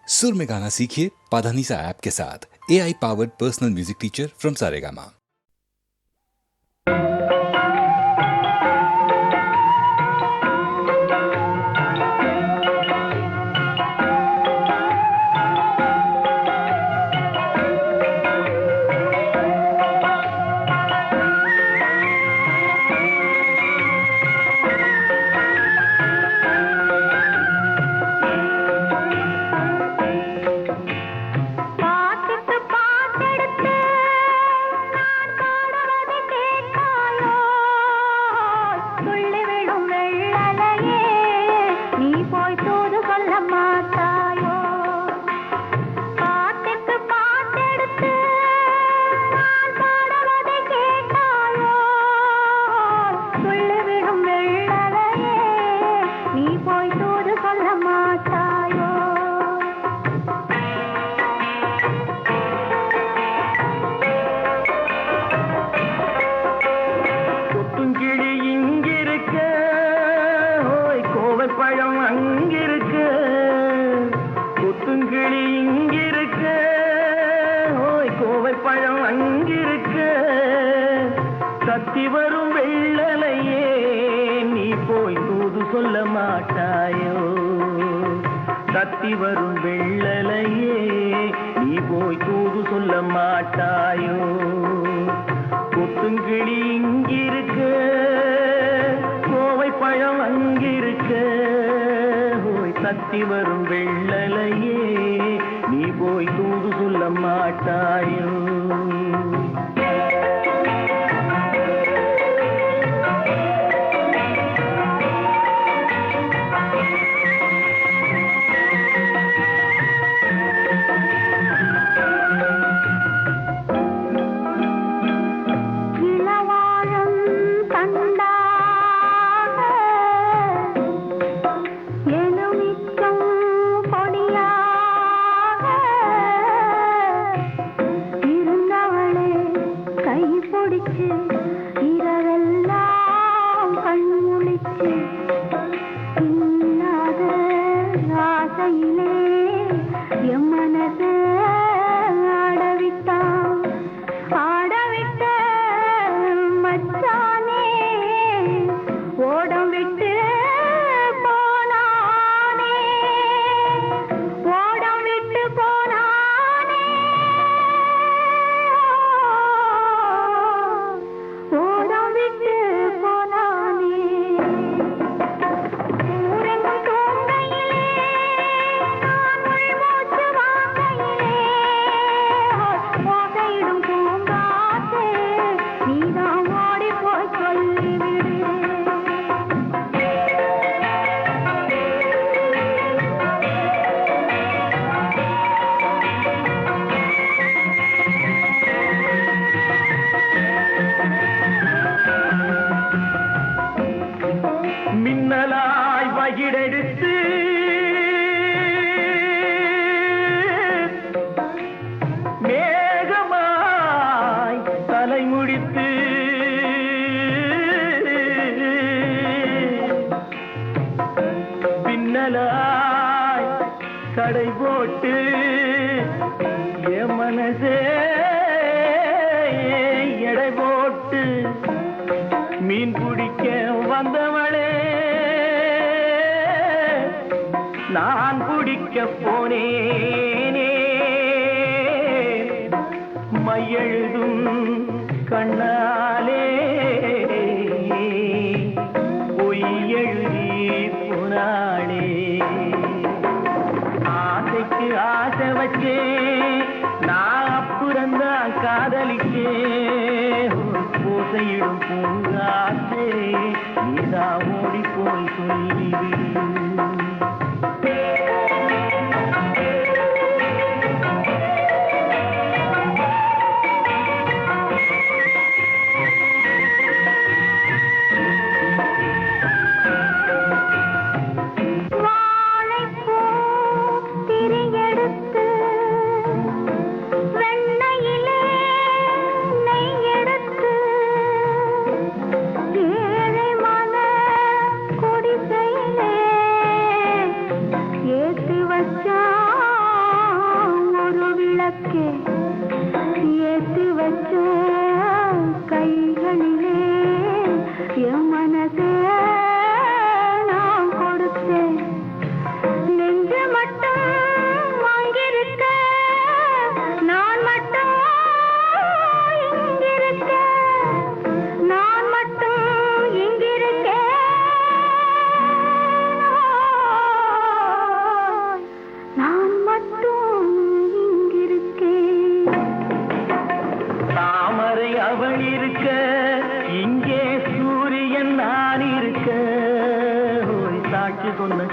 सुर में गाना सीखिए पाधानीसा ऐप के साथ। AI powered personal music teacher from Saregama. பழம் அங்கிருக்கு, கொத்துங்கிளி இங்கிருக்கு, ஓய் கோவை பழம் அங்கிருக்கு. தத்தி வரும் வெள்ளலையே நீ போய் தூது சொல்ல மாட்டாயோ. தத்தி வரும் வெள்ளலையே நீ போய் தூது சொல்ல மாட்டாயோ. கொத்துங்கிளி இங்கிருக்கு, கோவை பழம் அங்கிருக்கு, தத்தி வரும் வெள்ளலையே நீ போய் தூது சொல்ல மாட்டாயோ. மின்னலாய் வகிடெடுத்து மேகமாய் தலை முடித்து பின்னலாய் கடை போட்டு என் மனசே எடை போட்டு மீன் பிடிக்க வந்தவளே நான் பிடிக்க போனேனே. மையெழுதும் கண்ணாலே பொய் எழுதி போனாளே. ஆசைக்கு ஆசை வச்சே நான் அப்புறந்தான் காதலிச்சே. பூசையிடும் பூங்காற்றே நீதா ஓடி போய் சொல்லிவிடு. ஏழை மன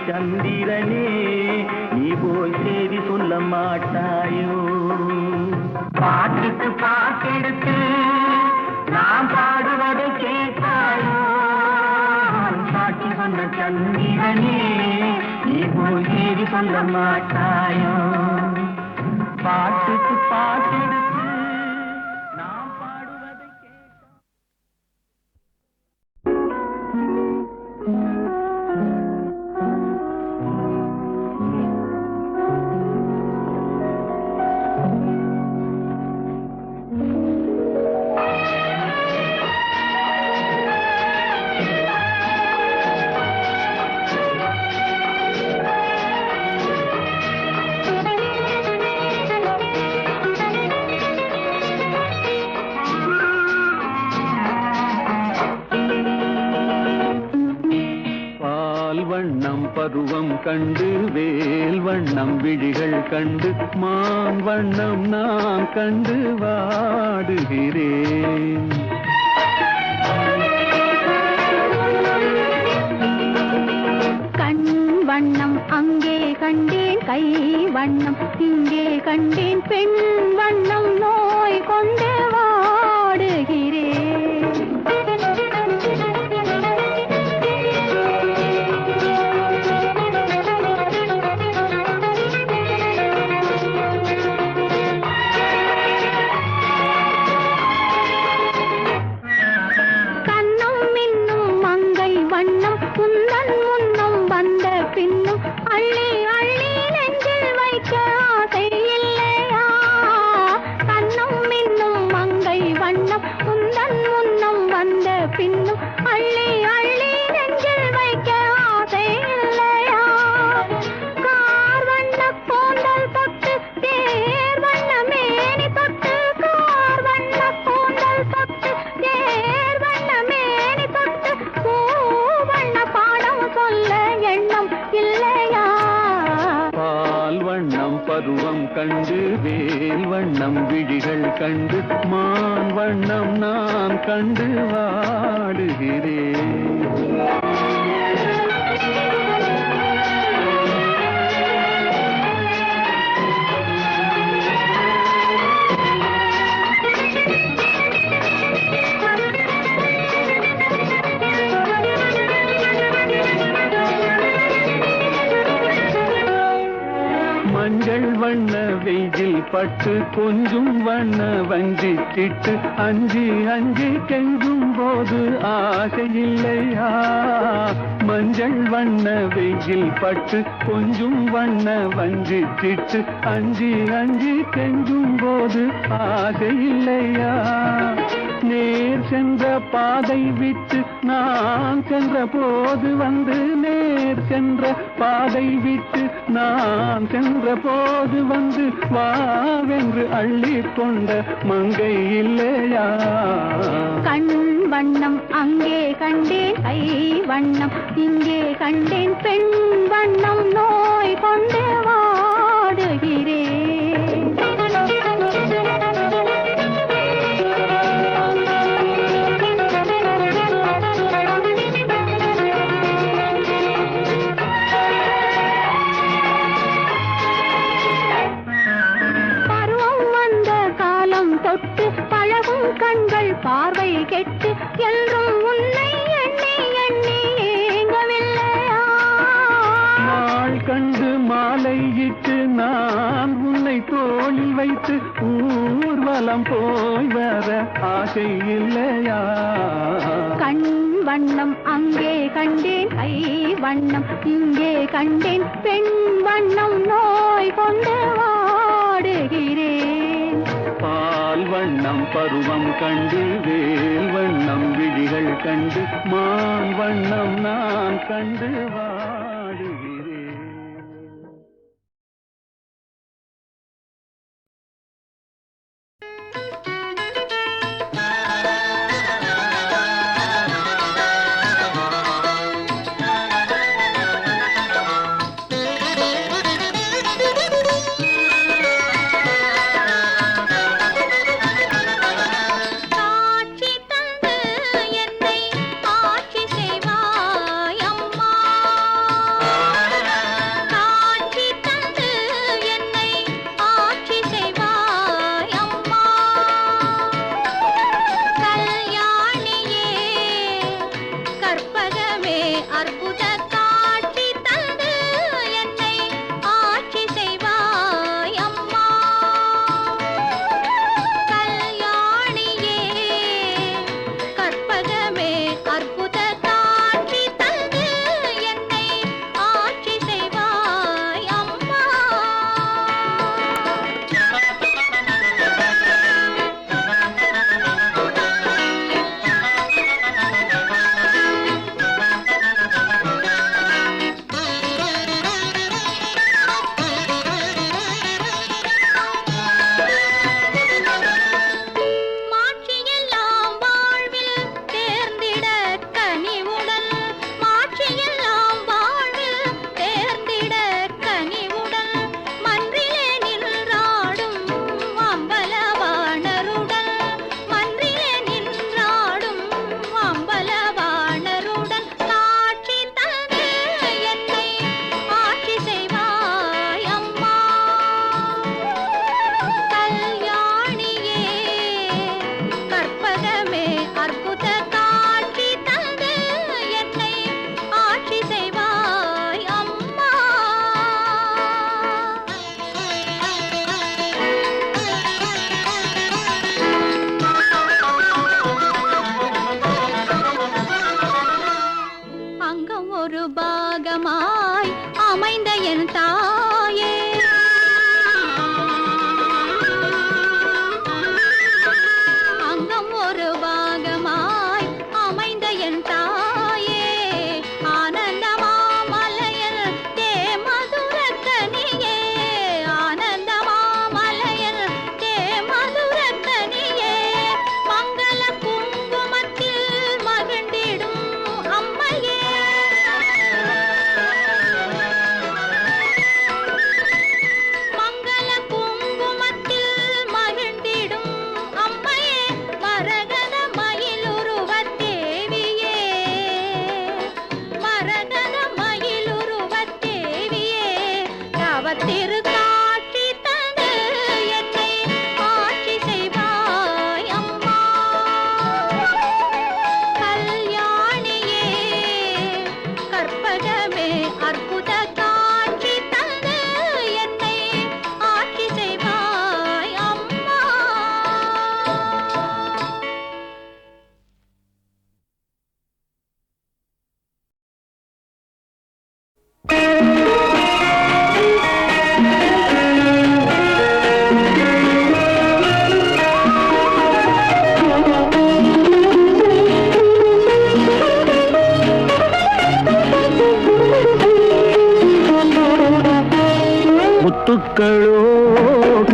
சந்திரனே நீ போய் செய்தி சொல்ல மாட்டாயோ? பாட்டுக்கு பாட்டெடுத்து நாம் பாடுவதை கேட்டாயோ? சாட்சி சொன்ன சந்திரனே நீ போய் செய்தி சொல்ல மாட்டாயோ? பாட்டுக்கு பாட்டெடுத்து நாம் பாடுவதை கேட்டாயோ? வண்ணம் பருவம் கண்டு வேல் வண்ணம் விழிகள் கண்டு மான் வண்ணம் நான் கண்டு வாடுகிறேன். கண் வண்ணம் அங்கே கண்டேன், கை வண்ணம் இங்கே கண்டேன், பெண் வண்ணம் நோய் கொண்டு வாடுகிறேன். பருவம் கண்டு வேல் வண்ணம் விழிகள் கண்டு மான் வண்ணம் நான் கண்டு வாடுகிறேன். மஞ்சள் வண்ண வெயில் பட்டு கொஞ்சம் வண்ண வஞ்சி திட்டு அஞ்சி அஞ்சி கெஞ்சும் போது ஆசை இல்லையா? மஞ்சள் வண்ண வெயில் பட்டு கொஞ்சம் வண்ண வஞ்சி திட்டு அஞ்சி அஞ்சி கெஞ்சும் போது ஆசை இல்லையா? நேர் சென்ற பாதை விட்டு நான் சென்ற போது வந்து நேர் சென்ற பாதை விட்டு நான் சென்ற போது வந்து வாவென்று அள்ளி கொண்ட மங்கை இல்லையா? கண் வண்ணம் அங்கே கண்டேன், கை வண்ணம் இங்கே கண்டேன், பெண் வண்ணம் நோய் கொண்டு வாடுகிறேன். தொட்டு பழகும் கண்கள் பார்வை கெட்டு என்றும் உன்னை எண்ணி எண்ணி ஏங்கவில்லையா? நாள் கண்டு மாலையிட்டு நான் உன்னை தோளில் வைத்து ஊர்வலம் போய் வர ஆசை இல்லையா? கண் வண்ணம் அங்கே கண்டேன், கை வண்ணம் இங்கே கண்டேன், பெண் வண்ணம் நோய் கொண்டு வாடுகிறேன். பால் வண்ணம் பருவம் கண்டு வேல் வண்ணம் விழிகள் கண்டு மான் வண்ணம் நான் கண்டு வாடுகிறேன். காட்சி தந்து என்னை ஆட்சி செய்வாய் அம்மா.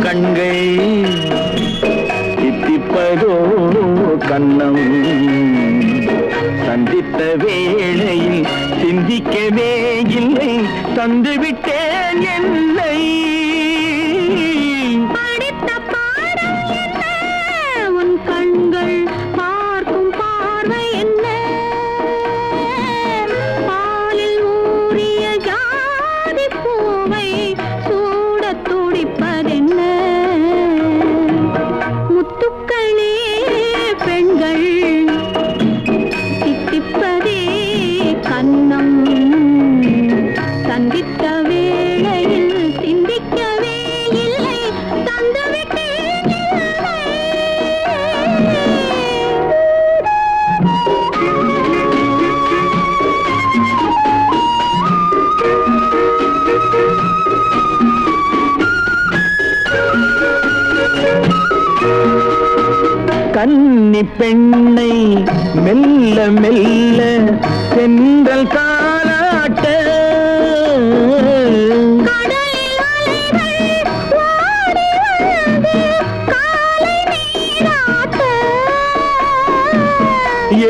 கண்கள் தித்திப்பதோ கண்ணம் சந்தித்த வேளையில் சிந்திக்கவே இல்லை தந்துவிட்டேன் என்னை படித்த பாடம் என்ன உன் கண்கள் பார்க்கும் பார்வை என்ன பாலில் ஊறிய ஜாதி பூவை சூடத் துடிப்பதென்ன முத்துக்களே பெண்கள் தித்திப்பதே கண்ணம் சந்தித்த வேளையில் சிந்திக்கவே இல்லை தந்துவிட்டேன் இல்லை. கன்னி பெண்ணை மெல்ல மெல்ல சென்றல் காலாட்ட கடலில் அலைகள் ஓடி வந்து காலை நீராட்ட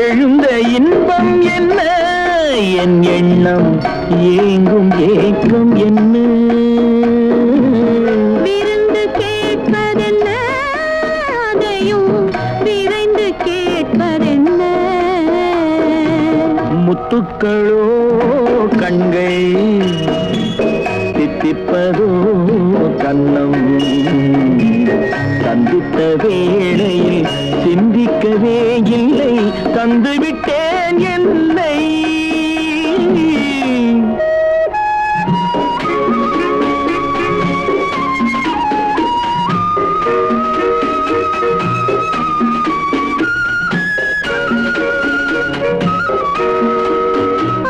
எழுந்த இன்பம் என்ன என் எண்ணம் ஏங்கும் ஏக்கம் என்ன விருந்து கேட்பதென்ன அதையும் விரைந்து கேட்பதென்ன முத்துக்களோ கண்கள் தித்திப்பதோ கண்ணம் சந்தித்த வேளையில் சிந்திக்கவே இல்லை தந்துவிட்டேன் என்னை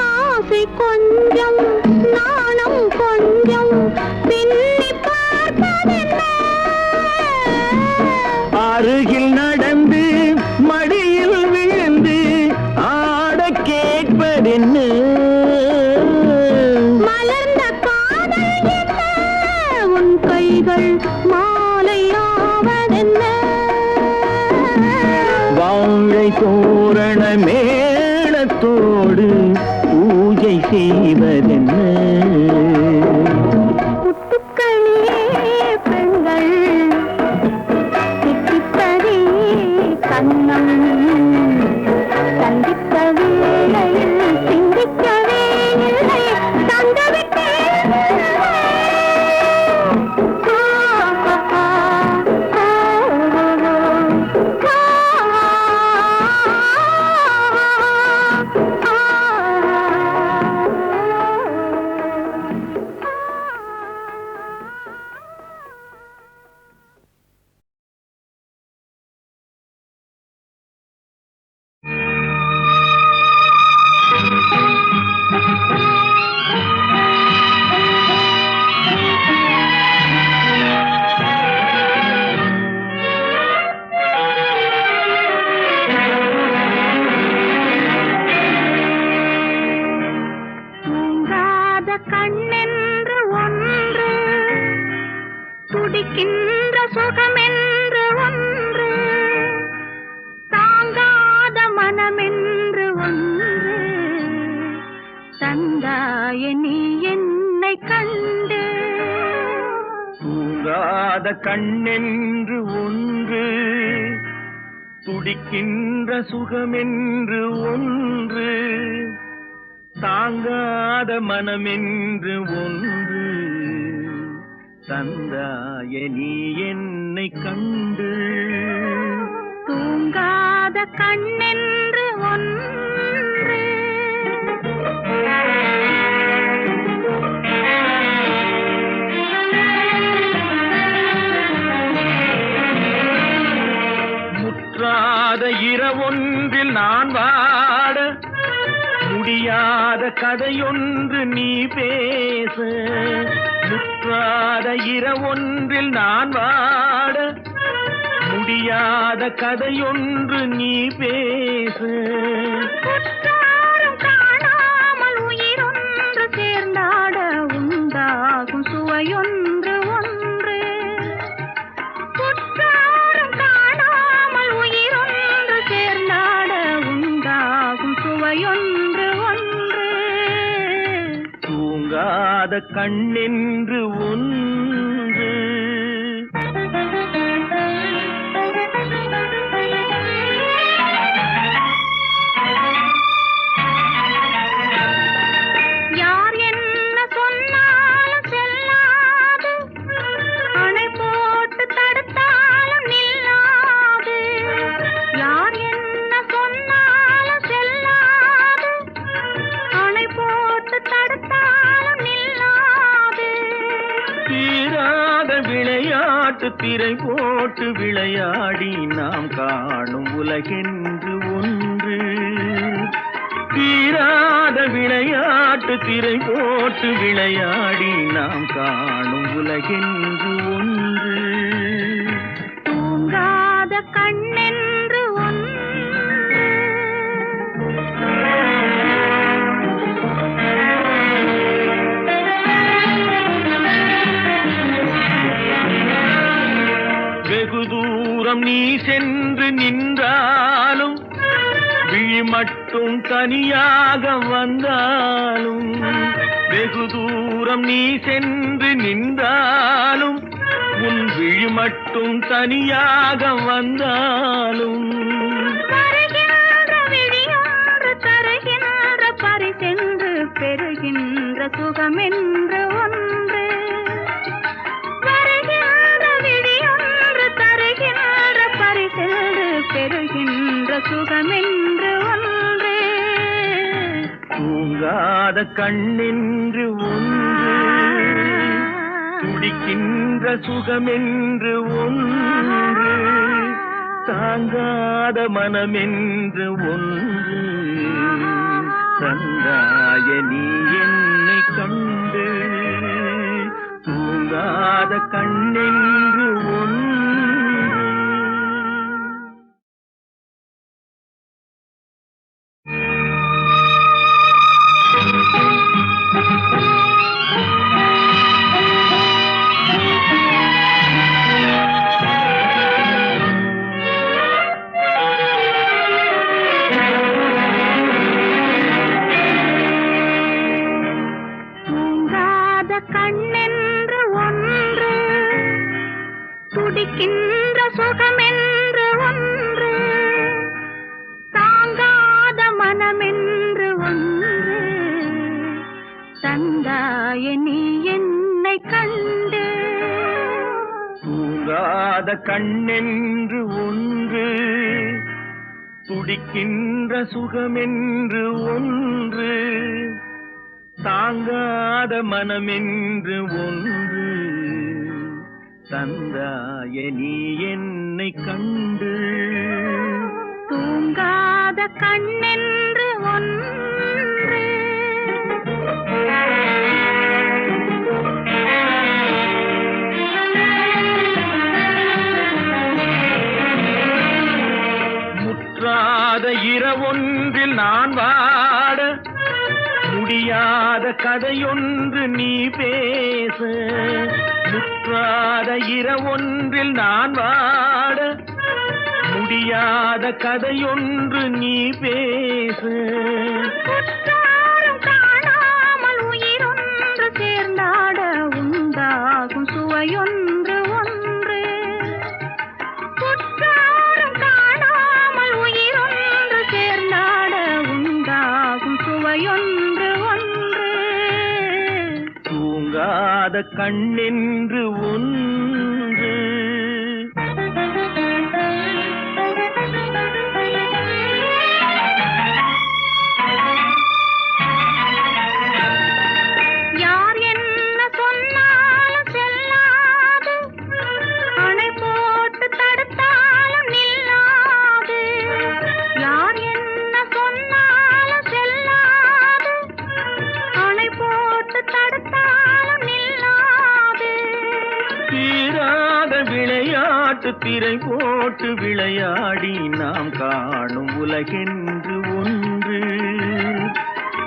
ஆசை கொஞ்சம் நாணம் கொஞ்சம் பின்னி பார்ப்பதென்ன அருகில் நடந்து மடியில் விழுந்து ஆட கேட்பதென்ன மலர்ந்த காதல் என்ன உன் கைகள் மாலையாவதென்ன வாழை தோரண மேளத்தோடு பூஜை செய்வதென்ன முத்துக்களே பெண்கள் தித்திப்பதே கண்ணம் சந்தித்த வேளையில் சிந்திக்கவே இல்லை தந்துவிட்டேன் தூங்காத கண்ணென்று ஒன்று துடிக்கின்ற சுகமென்று ஒன்று தாங்காத மனமென்று ஒன்று தந்தாய நீ என்னை கண்டு தூங்காத கண்ணென்று ஒன்று துடிக்கின்ற சுகமென்று ஒன்று தாங்காத மனமென்று ஒன்று தந்தாய நீ என்னை கண்டு தூங்காத கண்ணென்று ஒன்று முற்றாத இரவொன்றில் நான் வாட முடியாத கதையொன்று நீ பேச முற்றாத இரவொன்றில் நான் வாட முடியாத கதையொன்று நீ பேச குற்றாலம் காணாமல் உயிரொன்று சேர்ந்தாட உண்டாகும் சுவையொன்று ஒன்று தூங்காத கண்ணென்று ஒன்று. யார் என்ன சொன்னாலும் செல்லாது, அணை போட்டு தடுத்தாலும் நில்லாது. யார் என்ன சொன்னாலும் செல்லாது, அணை போட்டு தடுத்தாலும் நில்லாது. தீராத விளையாட்டு திரை போட்டு விளையாடி நாம் காணும் உலகென்று ஒன்று. தீராத விளையாட்டு திரை போட்டு விளையாடி நாம் காணும் உலகென்று ஒன்று. தூங்காத கண்ணென்று ஒன்று. வெகு தூரம் நீ சென்று நின்றாலும், விழி மட்டும் தனியாக வந்தாலும். வெகு தூரம் நீ சென்று நின்றாலும், உன் விழி மட்டும் தனியாக வந்தாலும். வருகின்ற விழியொன்று தருகின்ற பரிசென்று பெறுகின்ற சுகமென்று ஒன்று. வருகின்ற விழியொன்று தருகின்ற பரிசென்று பெறுகின்ற சுகமென்று ஒன்று. தூங்காத கண்ணென்று ஒன்று, துடிக்கின்ற சுகமென்று ஒன்று, தாங்காத மனமென்று ஒன்று. தந்தாய நீ என்னை கண்டு, தூங்காத கண்ணென்று ஒன்று. தூங்காத கண்ணென்று ஒன்று, துடிக்கின்ற சுகமென்று ஒன்று, தாங்காத மனமென்று ஒன்று. தந்தாய நீ என்னை கண்டு. தூங்காத கண்ணென்று ஒன்று, துடிக்கின்ற சுகமென்று ஒன்று, தாங்காத மனமென்று ஒன்று. தந்தாய நீ என்னை கண்டு. தூங்காத கண்ணென்று ஒன்று. முற்றாத இரவொன்றில் நான் வாட, முடியாத கதையொன்று நீ பேச. முற்றாத இரவொன்றில் நான் வாட, முடியாத கதையொன்று நீ பேச. குற்றாலம் காணாமல் உயிரொன்று சேர்ந்தாட உண்டாகும் சுவையொன்று ஒன்று. குற்றாலம் காணாமல் உயிரொன்று சேர்ந்தாட உண்டாகும் சுவையொன்று ஒன்று. தூங்காத கண்ணென்று ஒன்று. யார் என்ன சொன்னாலும் செல்லாது, அணை போட்டு தடுத்தாலும் நில்லாது. யார் என்ன சொன்னாலும் செல்லாது, அணை போட்டு தடுத்தாலும் நில்லாது. தீராத விளையாட்டு திரை போட்டு விளையாடி நாம் காணும் உலகென்று ஒன்று.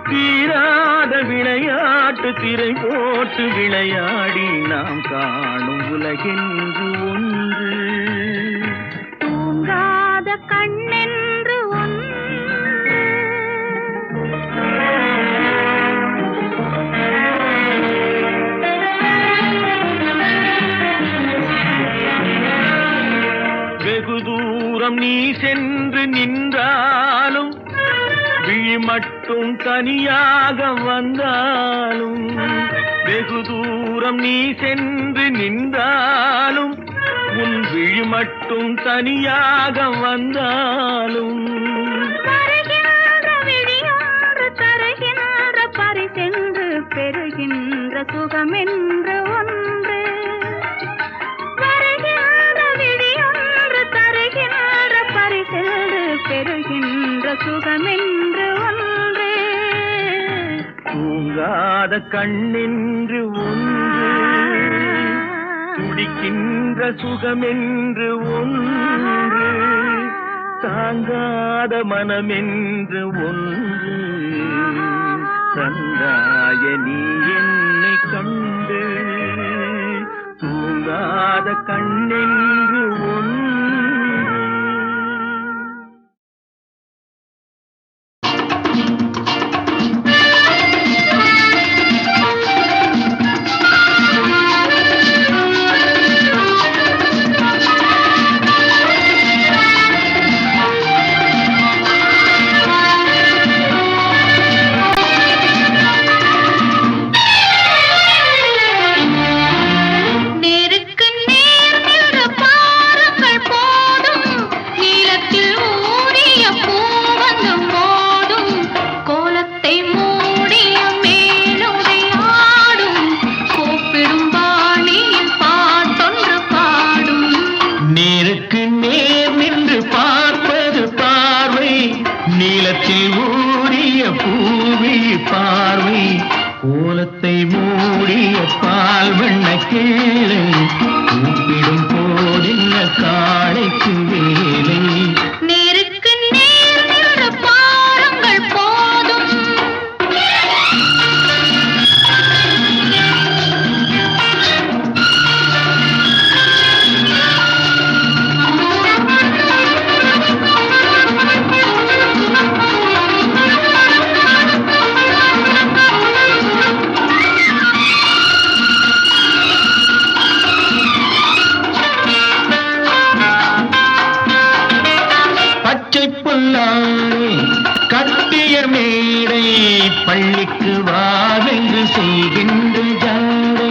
தீராத விளையாட்டு திரை போட்டு விளையாடி நாம் காணும் உலகென்று ஒன்று. தூங்காத கண்ணென்று ஒன்று. நின்றாலும் விழி மட்டும் தனியாக வந்தாலும் வெகு தூரம் நீ சென்று நின்றாலும் உன் விழி மட்டும் தனியாக வந்தாலும் வருகின்ற விழியொன்று தருகின்ற பரிசென்று பெறுகின்ற சுகமென்று ஒன்று வருகின்ற விழியொன்று தருகின்ற பரிசென்று பெறுகின்ற சுகமென்று ஒன்று தூங்காத கண்ணென்று ஒன்று துடிக்கின்ற சுகமென்று ஒன்று தாங்காத மனமென்று ஒன்று தந்தாய நீ என்னை கண்டு தூங்காத கண்ணென்று ஒன்று கோலத்தை மூடிய பால் வண்ண கீழே கூப்பிடும் போதென்ன காளைக்கு வேலை நேருக்கு நேர் நின்று பாருங்கள் போதும் கட்டிய மேடை பள்ளிக்கு வாவென்று செய்கின்ற ஜாடை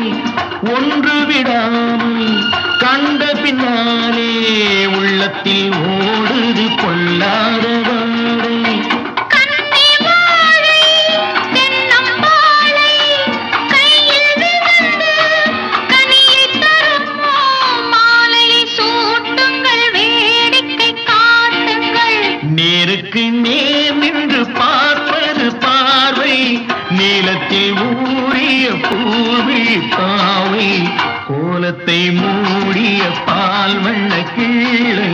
ஒன்று விடாமல் கண்ட பின்னாலே உள்ளத்தில் ஓடுது பொல்லாத வாடை நேருக்கு நேர் நின்று பார்ப்பது பார்வை நீலத்தில் ஊறிய பூவி பாவை கோலத்தை மூடிய பால் வண்ண கீழே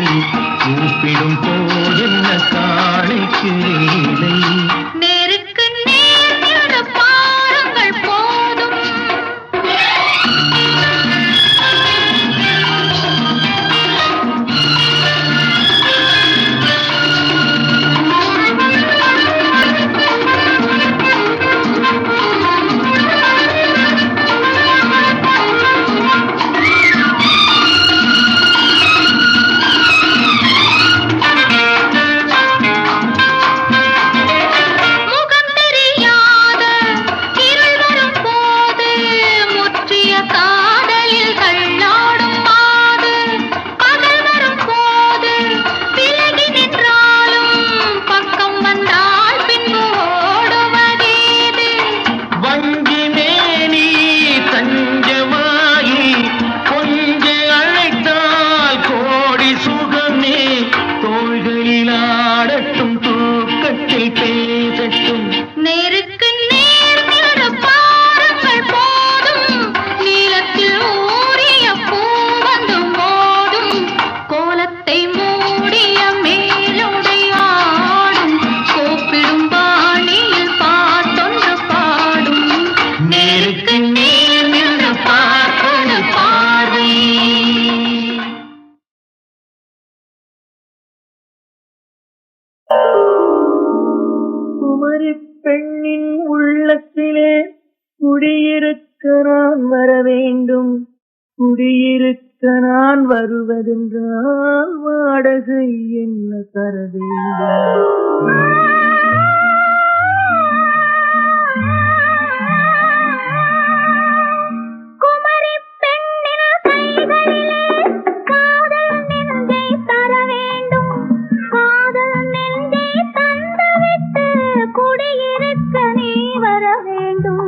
கூப்பிடும் போதென்ன காளைக்கு வேலை நேருக்கு நேர் நின்று பாருங்கள் போதும் பெண்ணின் உள்ளத்திலே குடியிருக்க நான் வர வேண்டும் குடியிருக்க நான் வருவதென்றால் வாடகை என்ன தர வேண்டும்? குமரி பெண்ணின் கைகளிலே காதல் நெஞ்சை தர வேண்டும். காதல் நெஞ்சை தந்துவிட்டு குடியிருக்க நீ வர வேண்டும்.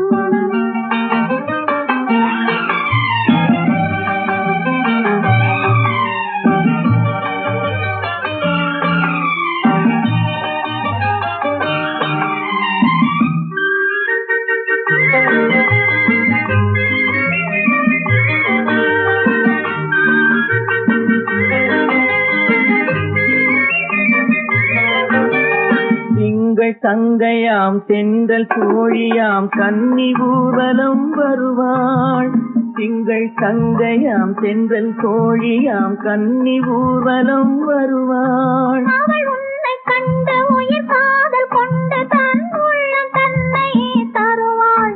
திங்கள் தங்கையாம் தென்றல் தோழியாம் கன்னி ஊர்வலம் வருவாள். திங்கள் தங்கையாம் தென்றல் தோழியாம் கன்னி ஊர்வலம் வருவாள். அவள் உன்னை கண்டு உயிர் காதல் கொண்டு தன் உள்ளம் தன்னை தருவாள்.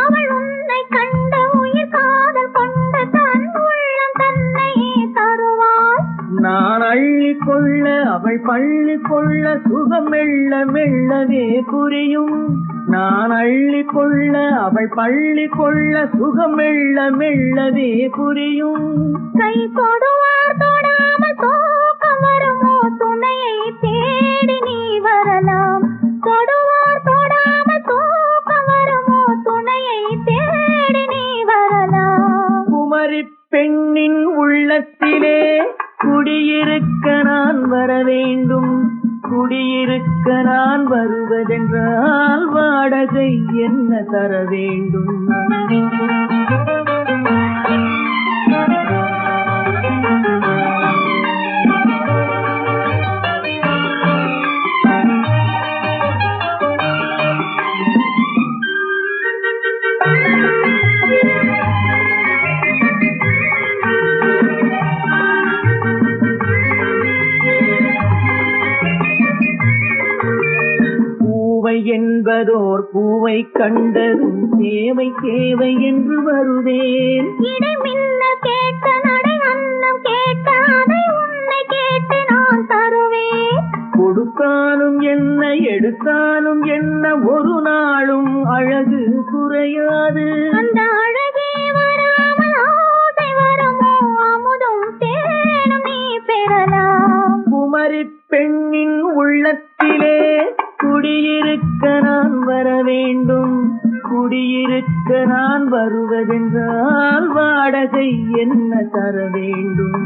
அவள் உன்னை கண்டு உயிர் காதல் கொண்டு தன் உள்ளம் தன்னை தருவாள். நான் அள்ளி கொள்ள அவள் பள்ளி கொள்ள சுகம் மெல்ல மெல்லவே புரியும். நான் அள்ளி கொள்ள அவள் பள்ளி கொள்ள சுகம் மெல்ல மெல்லவே புரியும். கை தொடுவார் தொடாமல் தூக்கம் வருமோ? துணையை தேடி நீ வரலாம். தொடுவார் தொடாமல் தூக்கம் வருமோ? துணையை தேடி நீ வரலாம். குமரி பெண்ணின் உள்ளத்திலே குடியிருக்க நான் வர வேண்டும். குடியிருக்க நான் வருவதென்றால் வாடகை என்ன தர வேண்டும்? பூவை என்பதோர் பூவை கண்டதும் தேவை தேவை என்று வருவேன். இடை மின்ன கேட்ட நடை அன்னம் கேட்ட அதை உன்னை கேட்டு நான் தருவேன். கொடுத்தாலும் என்ன எடுத்தாலும் என்ன ஒரு நாளும் அழகு குறையாது. அந்த அழகே வராமல் ஆசை வருமோ? அமுதும் தேனும் நீ பெறலாம். குமரி பெண்ணின் உள்ளத்திலே குடியிருக்க நான் வர வேண்டும். குடியிருக்க நான் வருவதென்றால் வாடகை என்ன தர வேண்டும்?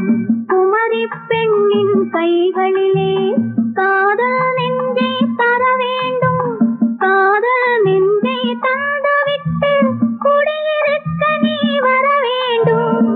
குமரி பெண்ணின் கைகளிலே காதல் நெஞ்சை தர வேண்டும். காதல் நெஞ்சை தந்துவிட்டு குடியிருக்க நீ வர வேண்டும்.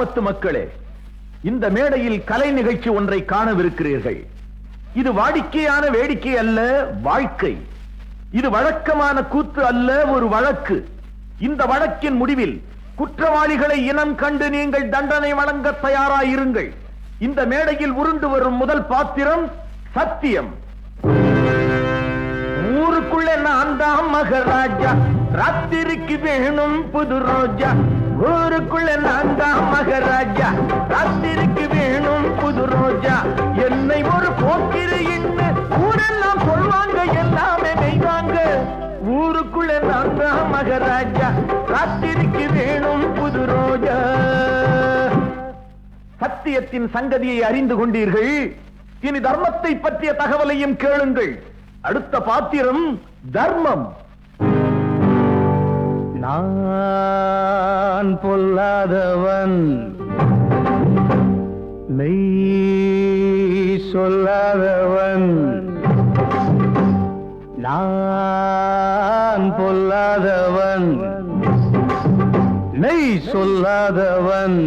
கிராமத்து மக்களே, இந்த மேடையில் கலை நிகழ்ச்சி ஒன்றை காணவிருக்கிறீர்கள். இது வாடிக்கையான வேடிக்கை அல்ல, வாழ்க்கை. இது வழக்கமான கூத்து அல்ல, ஒரு வழக்கு. இந்த வழக்கின் முடிவில் குற்றவாளிகளை இனம் கண்டு நீங்கள் தண்டனை வழங்க தயாராயிருங்கள். இந்த மேடையில் உருண்டு வரும் முதல் பாத்திரம் சத்தியம். ஊருக்குள்ள நான் தான் மகாராஜா, ராத்திரிக்கு வேணும் புது ரோஜா. ஊருக்குள்ள நான் தான் மகாராஜா, ராத்திரிக்கு வேணும் புது ரோஜா. என்னை ஒரு போக்கிரின்னு ஊரெல்லாம் சொல்வாங்க, எல்லாமே மெய்வாங்க. ஊருக்குள்ள நான் தான் மகாராஜா, ராத்திரிக்கு வேணும் புது ரோஜா. சத்தியத்தின் சங்கதியை அறிந்து கொண்டீர்கள். இனி தர்மத்தை பற்றிய தகவலையும் கேளுங்கள். அடுத்த பாத்திரம் தர்மம். நான் பொல்லாதவன், மெய் சொல்லாதவன். நான் பொல்லாதவன், மெய் சொல்லாதவன்.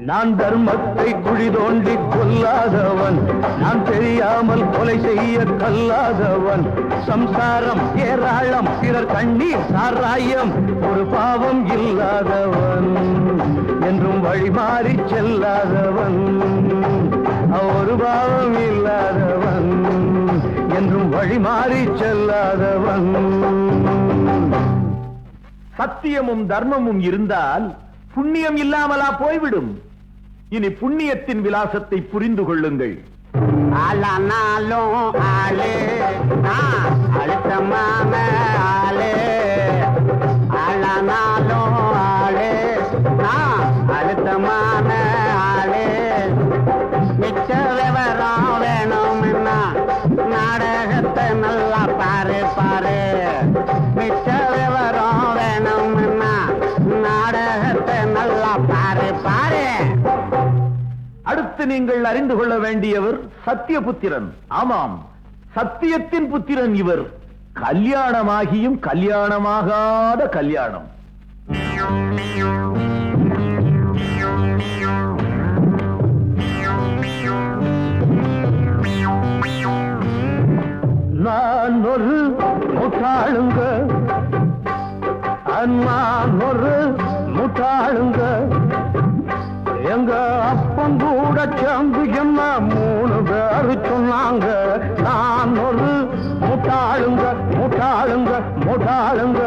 நான் தர்மத்தை குழி தோண்டி கொல்லாதவன், நான் தெரியாமல் கொலை செய்ய கல்லாதவன். சம்சாரம் ஏராளம், பிறர் கண்ணீர் சாராயம், ஒரு பாவம் இல்லாதவன், என்றும் வழிமாறி செல்லாதவன். ஒரு பாவம் இல்லாதவன், என்றும் வழிமாறி செல்லாதவன். சத்தியமும் தர்மமும் இருந்தால் புண்ணியம் இல்லாமலா போய்விடும்? இனி புண்ணியத்தின் விலாசத்தை புரிந்து கொள்ளுங்கள். ஆளானாலும் ஆளே, அழுத்தமான ஆளே. ஆளானாலும் ஆளே, அழுத்தமான ஆளே. மிச்ச விவரம் வேணும்னா நாடகத்தை நல்லா பாரு பாரு. மிச்ச விவரம் வேணும்னா நாடகத்தை நல்லா பாரு பாரு. அடுத்து நீங்கள் அறிந்து கொள்ள வேண்டியவர் சத்தியபுத்திரன். ஆமாம், சத்தியத்தின் புத்திரன் இவர். கல்யாணமாகியும் கல்யாணமாகாத கல்யாணம். நான் ஒரு முட்டாளுங்க, நான் ஒரு முட்டாளுங்க. எங்க அப்பன் கூட சேர்ந்து என்ன 3 பேரு சொன்னாங்க. நான் ஒரு முட்டாளுங்க, முட்டாளுங்க, முட்டாளுங்க.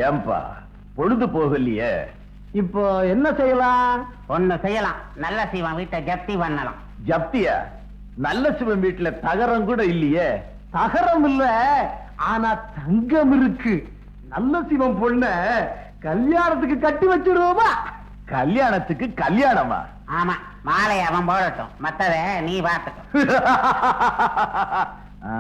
ஏம்பா பொழுது போகலையே? இப்போ என்ன செய்யலாம்? ஒண்ணு செய்யலாம், நல்ல சிவன் வீட்டை ஜப்தி பண்ணலாம். ஜப்தியா? நல்ல சிவன் வீட்டுல தகரம் கூட இல்லையே. தகரம் இல்ல, ஆனா தங்கம் இருக்கு. நல்ல சிவம் பொண்ண கல்யாணத்துக்கு கட்டி வச்சிருவோமா? கல்யாணத்துக்கு கல்யாணமா? ஆமா, மாலை அவன் போடட்டும், மத்தத நீ பார்த்துக்க. ஆ.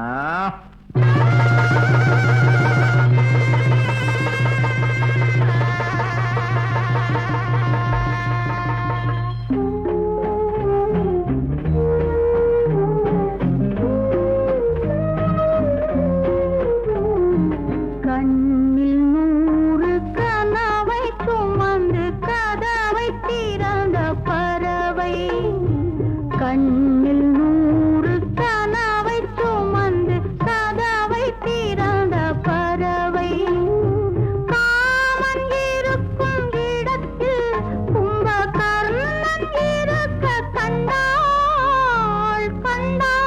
கண்ணில் 100 கனவை சுமந்து கதவை திறந்த பறவை. கண்ணில் 100 கனவை சுமந்து கதவை திறந்த பறவை. காமன் இருக்கும் இடத்தில் கும்பகர்ணன் இருக்க கண்டாள் கண்டாள்.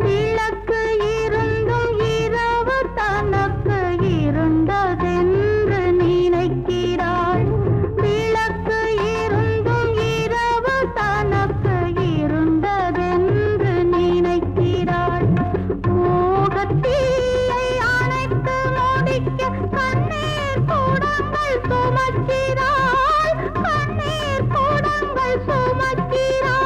விளக்கு இருந்தும் இரவு தனக்கு இருண்டதென்று நினைக்கிறாள். விளக்கு இருந்தும் இரவு தனக்கு இருண்டதென்று நினைக்கிறாள். மோகத்தீயை அணைத்து முடிக்க கண்ணீர் கூடங்கள் சுமக்கிறாள். கண்ணீர் கூடங்கள் சுமக்கிறாள்.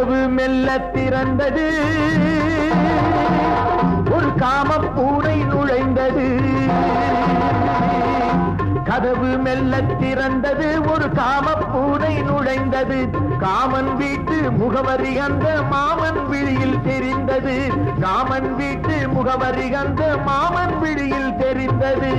கதவு மெல்ல திறந்தது, ஒரு காமப் பூனை நுழைந்தது. கதவு மெல்ல திறந்தது, ஒரு காமப் பூனை நுழைந்தது. காமன் வீட்டு முகவரி அந்த மாமன் விழியில் தெரிந்தது. காமன் வீட்டு முகவரி அந்த மாமன் விழியில் தெரிந்தது.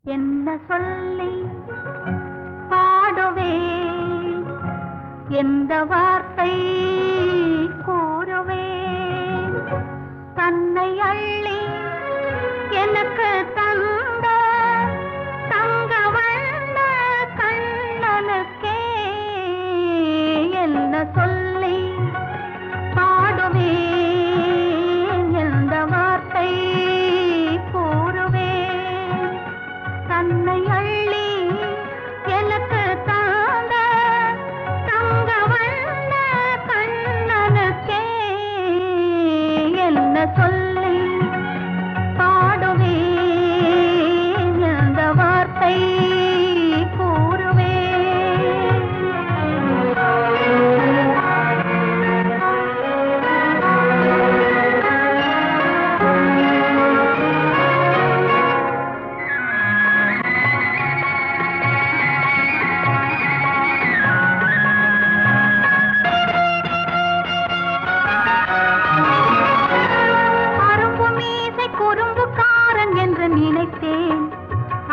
என்ன சொல்லி பாடுவே, எந்த வார்த்தை கூறுவே, தன்னை அள்ளி எனக்கு தந்த தங்க வண்ண கண்ணனுக்கே என்ன சொல்லி பாடுவே, எந்த வார்த்தை கூறுவே, தன்னை அள்ளி எனக்கு தாந்த தங்க வண்ண கண்ணனுக்கே என்ன சொல்லி பாடுவே, எந்த வார்த்தை கூறுவே.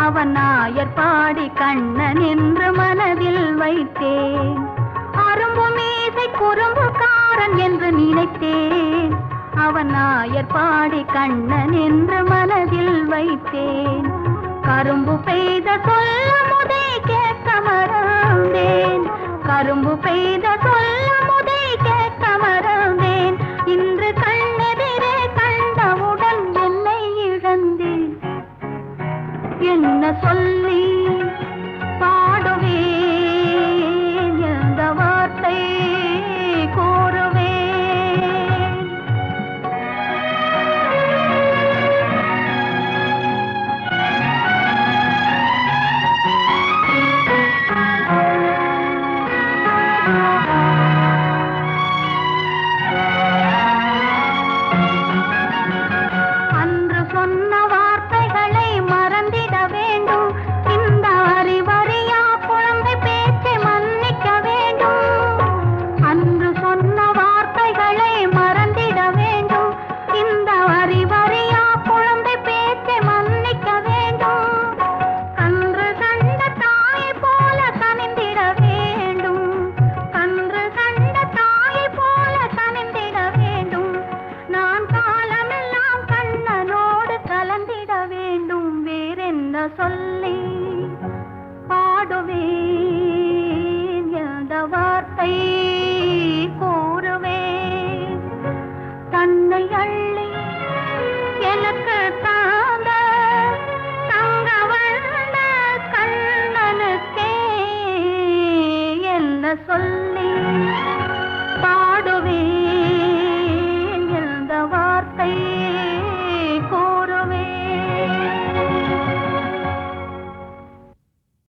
அவன் நாயர் பாடி கண்ணன் என்று மனதில் வைத்தேன். அரும்பு மீசை குறும்புக்காரன் என்று நினைத்தேன். அவன் நாயர் பாடி கண்ணன் என்று மனதில் வைத்தேன். கரும்பு பெய்த சொல்ல முதே கேட்க மறந்தேன். கரும்பு பெய்த